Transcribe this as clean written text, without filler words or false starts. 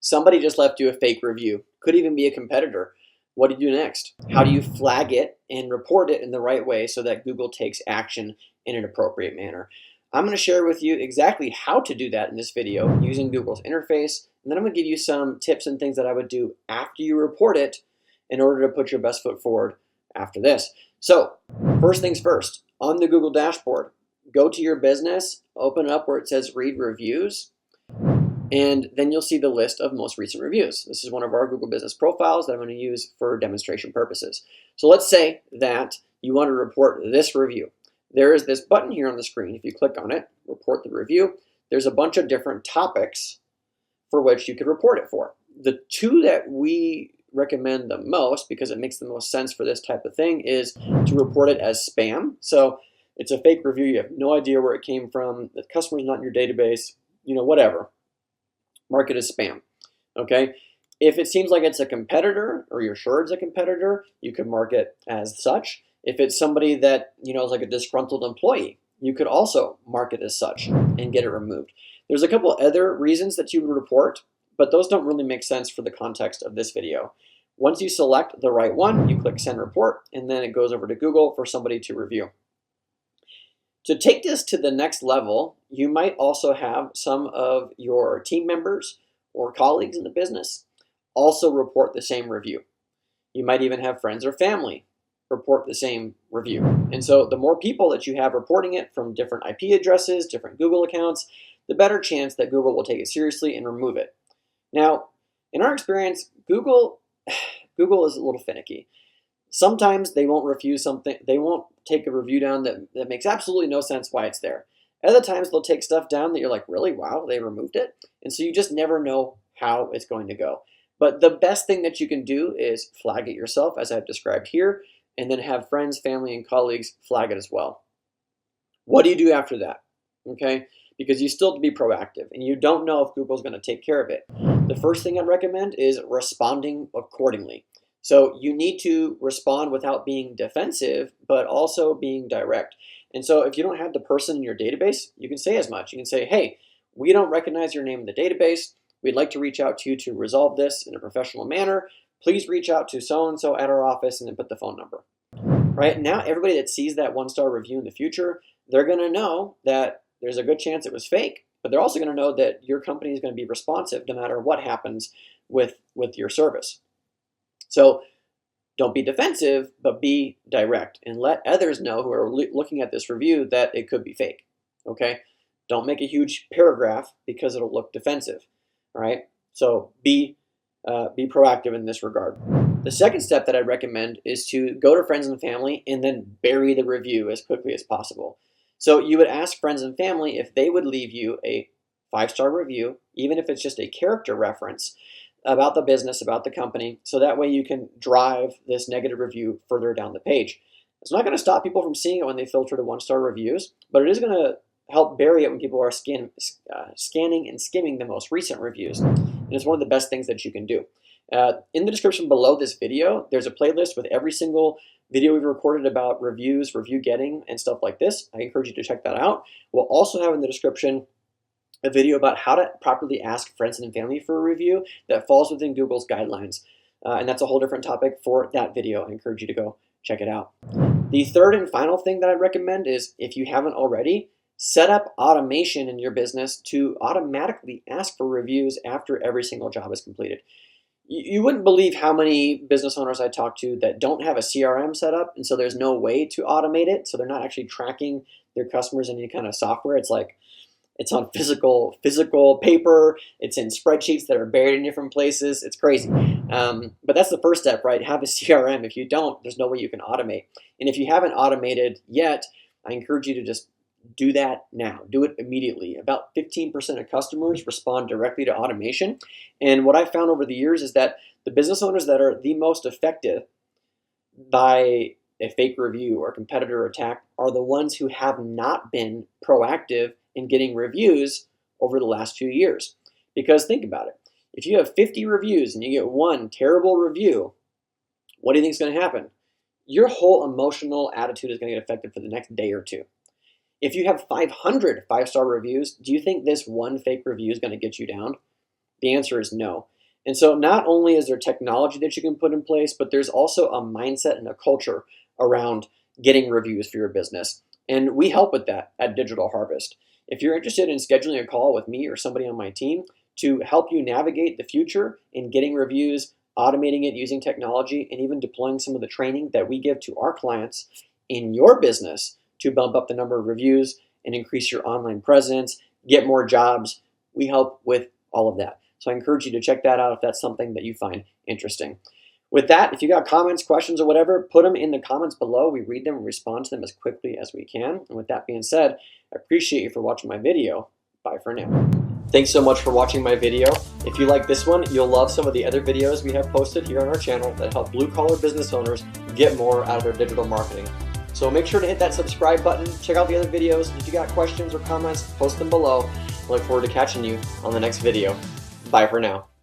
Somebody just left you a fake review. Could even be a competitor. What do you do next? How do you flag it and report it in the right way so that Google takes action in an appropriate manner? I'm going to share with you exactly how to do that in this video using Google's interface, and then I'm going to give you some tips and things that I would do after you report it in order to put your best foot forward after this. So, first things first, on the Google dashboard, go to your business, open up where it says read reviews, and then you'll see the list of most recent reviews. This is one of our Google Business profiles that I'm going to use for demonstration purposes. So let's say that you want to report this review. There is this button here on the screen. If you click on it, report the review, there's a bunch of different topics for which you could report it for. The two that we recommend the most, because it makes the most sense for this type of thing, is to report it as spam. So it's a fake review, you have no idea where it came from, the customer's not in your database, whatever. Mark it as spam, okay? If it seems like it's a competitor, or you're sure it's a competitor, you could mark it as such. If it's somebody that, is like a disgruntled employee, you could also mark it as such and get it removed. There's a couple other reasons that you would report, but those don't really make sense for the context of this video. Once you select the right one, you click Send Report, and then it goes over to Google for somebody to review. To take this to the next level, you might also have some of your team members or colleagues in the business also report the same review. You might even have friends or family report the same review. And so the more people that you have reporting it from different IP addresses, different Google accounts, the better chance that Google will take it seriously and remove it. Now, in our experience, Google is a little finicky. Sometimes they won't refuse something, they won't take a review down that makes absolutely no sense why it's there. Other times they'll take stuff down that you're like, really? Wow, they removed it? And so you just never know how it's going to go. But the best thing that you can do is flag it yourself, as I've described here, and then have friends, family, and colleagues flag it as well. What do you do after that? Okay? Because you still have to be proactive, and you don't know if Google's going to take care of it. The first thing I'd recommend is responding accordingly. So you need to respond without being defensive, but also being direct. And so if you don't have the person in your database, you can say as much. You can say, hey, we don't recognize your name in the database. We'd like to reach out to you to resolve this in a professional manner. Please reach out to so-and-so at our office, and then put the phone number. Right now, everybody that sees that one-star review in the future, they're going to know that there's a good chance it was fake, but they're also going to know that your company is going to be responsive no matter what happens with your service. So don't be defensive, but be direct and let others know who are looking at this review that it could be fake, okay? Don't make a huge paragraph because it'll look defensive, all right? So be proactive in this regard. The second step that I recommend is to go to friends and family and then bury the review as quickly as possible. So you would ask friends and family if they would leave you a 5-star review, even if it's just a character reference, about the business, about the company, so that way you can drive this negative review further down the page. It's not going to stop people from seeing it when they filter to 1-star reviews, but it is going to help bury it when people are scanning and skimming the most recent reviews. And it's one of the best things that you can do. In the description below this video, there's a playlist with every single video we've recorded about reviews, review getting, and stuff like this. I encourage you to check that out. We'll also have in the description a video about how to properly ask friends and family for a review that falls within Google's guidelines. And that's a whole different topic for that video. I encourage you to go check it out. The third and final thing that I'd recommend is, if you haven't already, set up automation in your business to automatically ask for reviews after every single job is completed. You wouldn't believe how many business owners I talk to that don't have a CRM set up, and so there's no way to automate it, so they're not actually tracking their customers in any kind of software. It's like it's on physical paper. It's in spreadsheets that are buried in different places. It's crazy. But that's the first step, right? Have a CRM. If you don't, there's no way you can automate. And if you haven't automated yet, I encourage you to just do that now. Do it immediately. About 15% of customers respond directly to automation. And what I've found over the years is that the business owners that are the most affected by a fake review or competitor attack are the ones who have not been proactive in getting reviews over the last few years. Because think about it. If you have 50 reviews and you get one terrible review, what do you think is going to happen? Your whole emotional attitude is going to get affected for the next day or two. If you have 500 5-star reviews, do you think this one fake review is going to get you down? The answer is no. And so not only is there technology that you can put in place, but there's also a mindset and a culture around getting reviews for your business. And we help with that at Digital Harvest. If you're interested in scheduling a call with me or somebody on my team to help you navigate the future in getting reviews, automating it using technology, and even deploying some of the training that we give to our clients in your business to bump up the number of reviews and increase your online presence, get more jobs, we help with all of that. So I encourage you to check that out if that's something that you find interesting. With that, if you got comments, questions, or whatever, put them in the comments below. We read them and respond to them as quickly as we can. And with that being said, I appreciate you for watching my video. Bye for now. Thanks so much for watching my video. If you like this one, you'll love some of the other videos we have posted here on our channel that help blue-collar business owners get more out of their digital marketing. So make sure to hit that subscribe button, check out the other videos. If you got questions or comments, post them below. I look forward to catching you on the next video. Bye for now.